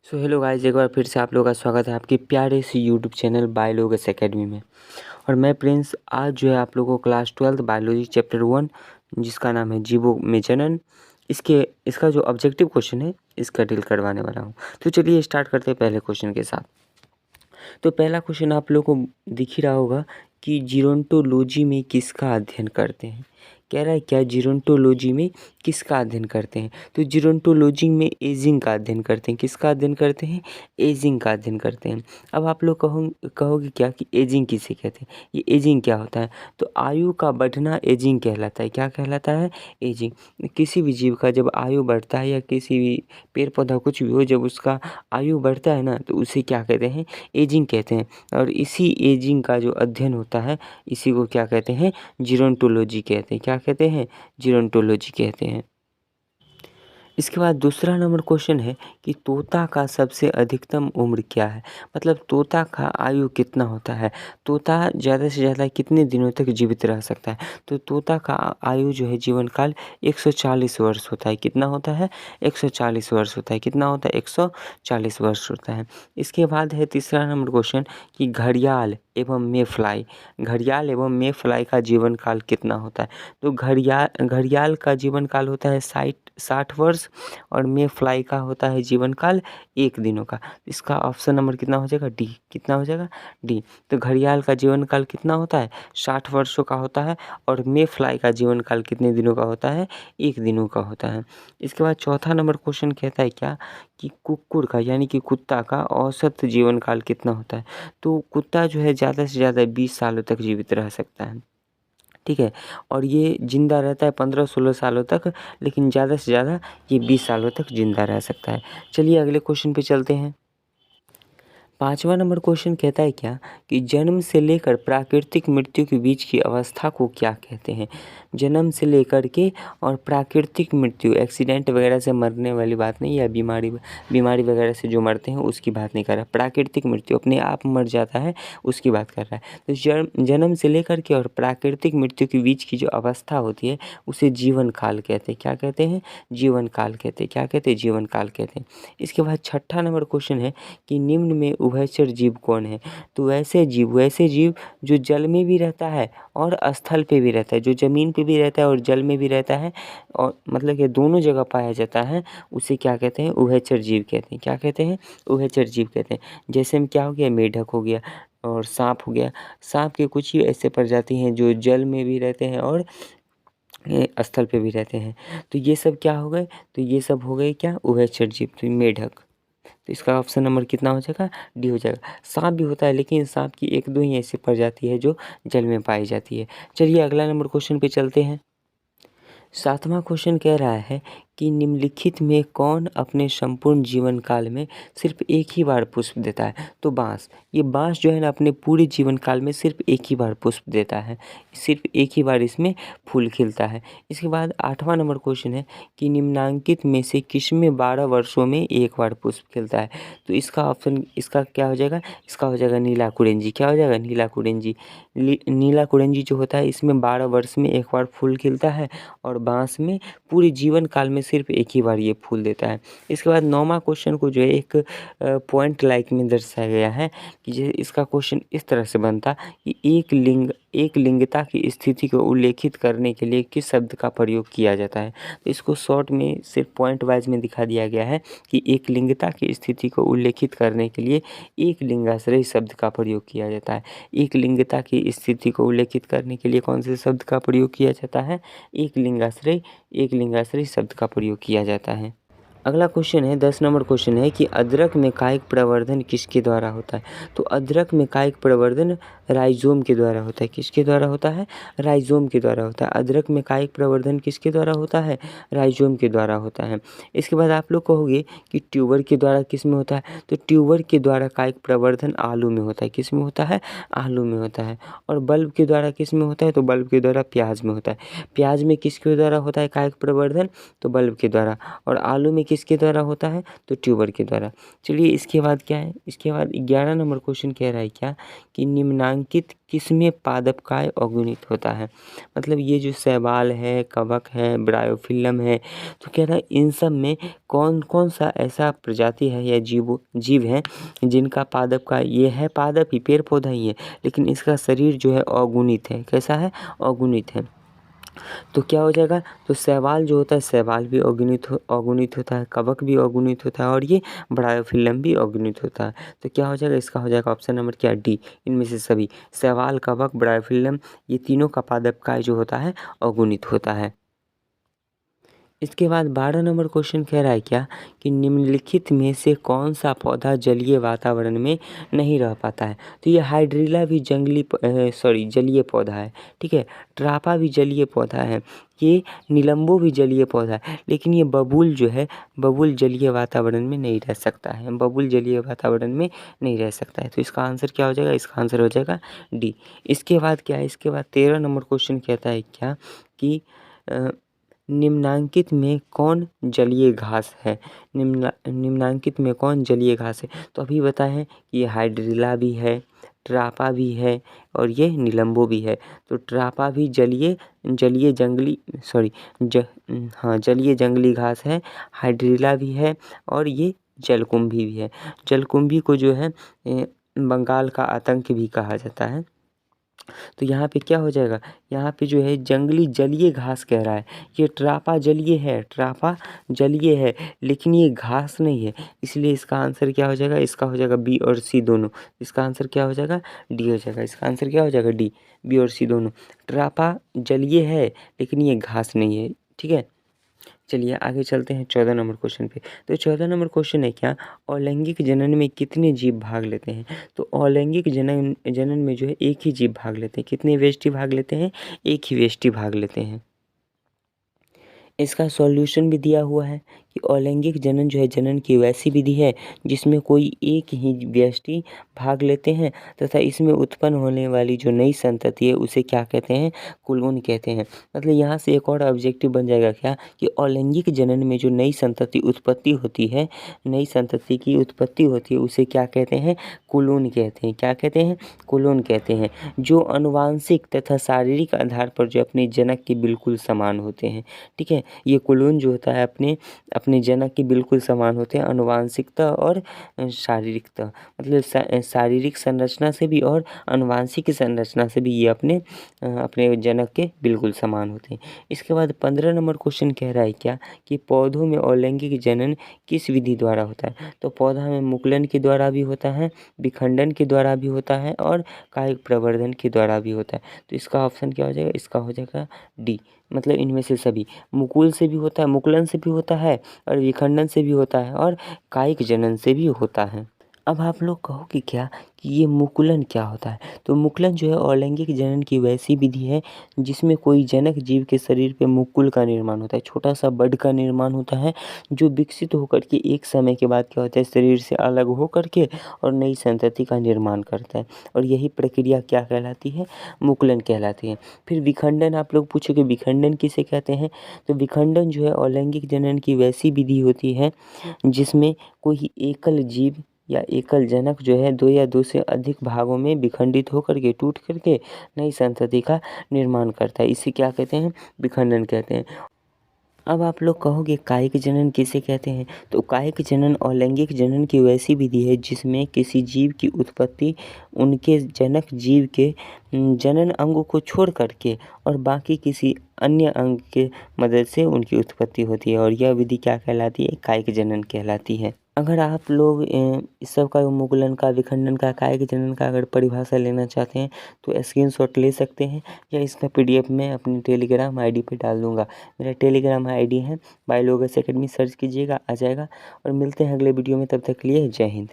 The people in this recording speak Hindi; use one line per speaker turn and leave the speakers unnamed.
हेलो गाइस, एक बार फिर से आप लोगों का स्वागत है आपके प्यारे से यूट्यूब चैनल बायोलॉगस एकेडमी में। और मैं प्रिंस आज जो है आप लोगों को क्लास 12 बायोलॉजी चैप्टर 1 जिसका नाम है जीवों में जनन, इसका जो ऑब्जेक्टिव क्वेश्चन है इसका डील करवाने वाला हूँ। तो चलिए स्टार्ट करते हैं पहले क्वेश्चन के साथ। तो पहला क्वेश्चन आप लोगों को दिख ही रहा होगा कि जीरोंटोलॉजी में किसका अध्ययन करते हैं। कह रहा है क्या जीरोंटोलॉजी में किसका अध्ययन करते हैं। तो जीरोंटोलॉजी में एजिंग का अध्ययन करते हैं। किसका अध्ययन करते हैं? एजिंग का अध्ययन करते हैं। अब आप लोग कहोगे क्या कि एजिंग किसे कहते हैं, ये एजिंग क्या होता है। तो आयु का बढ़ना एजिंग कहलाता है। क्या कहलाता है? एजिंग। किसी भी जीव का जब आयु बढ़ता है या किसी भी पेड़ पौधा कुछ भी हो, जब उसका आयु बढ़ता है ना, तो उसे क्या कहते हैं? एजिंग कहते हैं। और इसी एजिंग का जो अध्ययन होता है इसी को क्या कहते हैं? जीरोंटोलॉजी कहते हैं। क्या कहते हैं? जीरोंटोलॉजी कहते हैं। इसके बाद दूसरा नंबर क्वेश्चन है कि तोता का सबसे अधिकतम उम्र क्या है। मतलब तोता का आयु कितना होता है, तोता ज़्यादा से ज़्यादा कितने दिनों तक जीवित रह सकता है। तो तोता का आयु जो है जीवन काल 140 वर्ष होता है। कितना होता है? 140 वर्ष होता है। कितना होता है? 140 वर्ष होता है। इसके बाद है तीसरा नंबर क्वेश्चन कि घड़ियाल एवं घड़ियाल एवं मे फ्लाई का जीवन काल कितना होता है। तो घड़ियाल का जीवन काल होता है 60 वर्ष और मे फ्लाई का होता है जीवन काल 1 दिनों का। इसका ऑप्शन नंबर कितना हो जाएगा? डी। कितना हो जाएगा? डी। तो घड़ियाल का जीवन काल कितना होता है? 60 वर्षों का होता है और मे फ्लाई का जीवन काल कितने दिनों का होता है? 1 दिनों का होता है। इसके बाद चौथा नंबर क्वेश्चन कहता है क्या कि कुक्कुर का यानी कि कुत्ता का औसत जीवन काल कितना होता है। तो कुत्ता जो है ज़्यादा से ज़्यादा 20 सालों तक जीवित रह सकता है। ठीक है। और ये ज़िंदा रहता है 15-16 सालों तक, लेकिन ज़्यादा से ज़्यादा ये 20 सालों तक ज़िंदा रह सकता है। चलिए अगले क्वेश्चन पे चलते हैं। पाँचवा नंबर क्वेश्चन कहता है क्या कि जन्म से लेकर प्राकृतिक मृत्यु के बीच की अवस्था को क्या कहते हैं। जन्म से लेकर के और प्राकृतिक मृत्यु, एक्सीडेंट वगैरह से मरने वाली बात नहीं, या बीमारी वगैरह से जो मरते हैं उसकी बात नहीं कर रहा। प्राकृतिक मृत्यु अपने आप मर जाता है उसकी बात कर रहा है। तो जन्म से लेकर के और प्राकृतिक मृत्यु के बीच की जो अवस्था होती है उसे जीवन काल कहते हैं। क्या कहते हैं? जीवन काल कहते हैं। क्या कहते हैं? जीवन काल कहते हैं। इसके बाद छठा नंबर क्वेश्चन है कि निम्न में उभयचर जीव कौन है। तो वैसे जीव जो जल में भी रहता है और स्थल पे भी रहता है, जो ज़मीन पे भी रहता है और जल में भी रहता है, और मतलब कि दोनों जगह पाया जाता है, उसे क्या कहते हैं? उभयचर जीव कहते हैं। क्या कहते हैं? उभयचर जीव कहते हैं। जैसे में क्या हो गया? मेढक हो गया और सांप हो गया। सांप के कुछ ही ऐसे प्रजाति हैं जो जल में भी रहते हैं और स्थल पे भी रहते हैं। तो ये सब क्या हो गए? तो ये सब हो गए क्या? उभयचर जीव। तो मेढक। तो इसका ऑप्शन नंबर कितना हो जाएगा? डी हो जाएगा। सांप भी होता है लेकिन सांप की 1-2 ही ऐसी प्रजाति है जो जल में पाई जाती है। चलिए अगला नंबर क्वेश्चन पे चलते हैं। सातवां क्वेश्चन कह रहा है कि निम्नलिखित में कौन अपने संपूर्ण जीवन काल में सिर्फ एक ही बार पुष्प देता है। तो बाँस। ये बाँस जो है ना अपने पूरे जीवन काल में सिर्फ एक ही बार पुष्प देता है, सिर्फ एक ही बार इसमें फूल खिलता है। इसके बाद 8वां नंबर क्वेश्चन है कि निम्नांकित में से किसमें 12 वर्षों में एक बार पुष्प खिलता है। तो इसका ऑप्शन, इसका क्या हो जाएगा? इसका हो जाएगा नीला कुरेंजी। क्या हो जाएगा? नीला कुरेंजी। नीला कुरेंजी जो होता है इसमें 12 वर्ष में एक बार फूल खिलता है और बाँस में पूरे जीवन काल में सिर्फ एक ही बार ये फूल देता है। इसके बाद 9वां क्वेश्चन को जो है एक पॉइंट लाइक में दर्शाया गया है कि जो इसका क्वेश्चन इस तरह से बनता कि एक लिंगता की स्थिति को उल्लेखित करने के लिए किस शब्द का प्रयोग किया जाता है। तो इसको शॉर्ट में सिर्फ पॉइंट वाइज में दिखा दिया गया है कि एक लिंगता की स्थिति को उल्लेखित करने के लिए एक लिंगाश्रयी शब्द का प्रयोग किया जाता है। एक लिंगता की स्थिति को उल्लेखित करने के लिए कौन से शब्द का प्रयोग किया जाता है? एक लिंगाश्रयी शब्द का प्रयोग किया जाता है। अगला क्वेश्चन है 10 नंबर क्वेश्चन है कि अदरक में कायिक प्रवर्धन किसके द्वारा होता है। तो अदरक में कायिक प्रवर्धन राइजोम के द्वारा होता है। किसके द्वारा होता है? राइजोम के द्वारा होता है। अदरक में कायिक प्रवर्धन किसके द्वारा होता है? राइजोम के द्वारा होता है। इसके बाद आप लोग कहोगे कि ट्यूबर के द्वारा किस में होता है। तो ट्यूबर के द्वारा कायिक प्रवर्धन आलू में होता है। किस में होता है? आलू में होता है। और बल्ब के द्वारा किस में होता है? तो बल्ब के द्वारा प्याज में होता है। प्याज में किसके द्वारा होता है कायिक प्रवर्धन? तो बल्ब के द्वारा। और आलू में किसके द्वारा होता है, तो ट्यूबर के द्वारा। चलिए इसके बाद क्या है, इसके बाद 11 नंबर क्वेश्चन कह रहा है क्या कि निम्नांकित किसमें पादपकाय अगुणित होता है। मतलब ये जो शैवाल है, कवक है, ब्रायोफिल्म है, तो कह रहा है इन सब में कौन कौन सा ऐसा प्रजाति है या जीव है जिनका पादपकाय, ये है पादप ही, पेड़ पौधा ही है, लेकिन इसका शरीर जो है अगुणित है। कैसा है, अगुणित है। तो क्या हो जाएगा, तो शैवाल जो होता है, शैवाल भी अगुणित होता है, कवक भी अगुणित होता है, और ये ब्रायोफिल्म भी अगुणित होता है। तो क्या हो जाएगा, इसका हो जाएगा ऑप्शन नंबर क्या, डी, इनमें से सभी। शैवाल, कवक, ब्रायोफिल्म, ये तीनों का पादपकाय जो होता है अगुणित होता है। इसके बाद 12 नंबर क्वेश्चन कह रहा है क्या कि निम्नलिखित में से कौन सा पौधा जलीय वातावरण में नहीं रह पाता है। तो ये हाइड्रिला भी जलीय पौधा है, ठीक है। ट्रापा भी जलीय पौधा है, ये निलंबो भी जलीय पौधा है, लेकिन ये बबूल जो है, बबूल जलीय वातावरण में नहीं रह सकता है, बबूल जलीय वातावरण में नहीं रह सकता है। तो इसका आंसर क्या हो जाएगा, इसका आंसर हो जाएगा डी। इसके बाद क्या है, इसके बाद 13 नंबर क्वेश्चन कहता है क्या कि निम्नांकित में कौन जलीय घास है। निम्नांकित में कौन जलीय घास है। तो अभी बताए हैं कि ये हाइड्रिला भी है, ट्रापा भी है, और ये निलंबो भी है। तो ट्रापा भी जलीय जंगली घास है, हाइड्रिला भी है, और ये जलकुंभी भी है। जलकुंभी को जो है बंगाल का आतंक भी कहा जाता है। तो यहाँ पे क्या हो जाएगा, यहाँ पे जो है जंगली जलीय घास कह रहा है। ये ट्रापा जलीय है, ट्रापा जलीय है, लेकिन ये घास नहीं है, इसलिए इसका आंसर क्या हो जाएगा, इसका हो जाएगा बी और सी दोनों। इसका आंसर क्या हो जाएगा, डी हो जाएगा। इसका आंसर क्या हो जाएगा, डी, बी और सी दोनों। ट्रापा जलीय है, लेकिन ये घास नहीं है, ठीक है। चलिए आगे चलते हैं 14 नंबर क्वेश्चन पे। तो 14 नंबर क्वेश्चन है क्या, अलैंगिक जनन में कितने जीव भाग लेते हैं। तो अलैंगिक जनन में जो है एक ही जीव भाग लेते हैं। कितने व्यष्टि भाग लेते हैं, एक ही व्यष्टि भाग लेते हैं। इसका सॉल्यूशन भी दिया हुआ है कि अलैंगिक जनन जो है, जनन की वैसी विधि है जिसमें कोई एक ही व्यष्टि भाग लेते हैं, तथा इसमें उत्पन्न होने वाली जो नई संतति है उसे क्या कहते हैं, कुलोन कहते हैं। मतलब यहाँ से एक और ऑब्जेक्टिव बन जाएगा क्या कि अलैंगिक जनन में जो नई संतति उत्पत्ति होती है, नई संतति की उत्पत्ति होती है, उसे क्या कहते हैं, कुलोन कहते हैं। क्या कहते हैं, कुलोन कहते हैं। जो आनुवांशिक तथा शारीरिक आधार पर जो अपने जनक के बिल्कुल समान होते हैं, ठीक है। ये कुलोन जो होता है अपने जनक के बिल्कुल समान होते हैं, आनुवांशिकता और शारीरिकता। मतलब शारीरिक संरचना से भी और आनुवांशिक संरचना से भी ये अपने जनक के बिल्कुल समान होते हैं। इसके बाद 15 नंबर क्वेश्चन कह रहा है क्या कि पौधों में अलैंगिक जनन किस विधि द्वारा होता है। तो पौधा में मुकुलन के द्वारा भी होता है, विखंडन के द्वारा भी होता है, और कायिक प्रवर्धन के द्वारा भी होता है। तो इसका ऑप्शन क्या हो जाएगा, इसका हो जाएगा डी, मतलब इनमें से सभी। मुकुल से भी होता है, मुकुलन से भी होता है, और विखंडन से भी होता है, और कायिक जनन से भी होता है। अब आप लोग कहो कि क्या कि ये मुकुलन क्या होता है। तो मुकुलन जो है अलैंगिक जनन की वैसी विधि है जिसमें कोई जनक जीव के शरीर पे मुकुल का निर्माण होता है, छोटा सा बड का निर्माण होता है, जो विकसित होकर के एक समय के बाद क्या होता है, शरीर से अलग होकर के और नई संतति का निर्माण करता है। और यही प्रक्रिया क्या कहलाती है, मुकुलन कहलाती है। फिर विखंडन, आप लोग पूछोगे विखंडन किसे कहते हैं। तो विखंडन जो है अलैंगिक जनन की वैसी विधि होती है जिसमें कोई एकल जीव या एकल जनक जो है दो या दो से अधिक भागों में विखंडित होकर के, टूट करके नई संतति का निर्माण करता है। इसे क्या कहते हैं, विखंडन कहते हैं। अब आप लोग कहोगे कायिक जनन किसे कहते हैं। तो कायिक जनन अलैंगिक जनन की वैसी विधि है जिसमें किसी जीव की उत्पत्ति उनके जनक जीव के जनन अंग को छोड़ करके और बाकी किसी अन्य अंग के मदद से उनकी उत्पत्ति होती है, और यह विधि क्या कहलाती है, कायिक जनन कहलाती है। अगर आप लोग इस सब का, मुकुलन का, विखंडन का, कायिक जनन का अगर परिभाषा लेना चाहते हैं तो स्क्रीनशॉट ले सकते हैं, या इसका PDF मैं अपनी टेलीग्राम ID पे डाल दूँगा। मेरा टेलीग्राम ID है बायोलॉगस एकेडमी, सर्च कीजिएगा आ जाएगा। और मिलते हैं अगले वीडियो में, तब तक के लिए जय हिंद।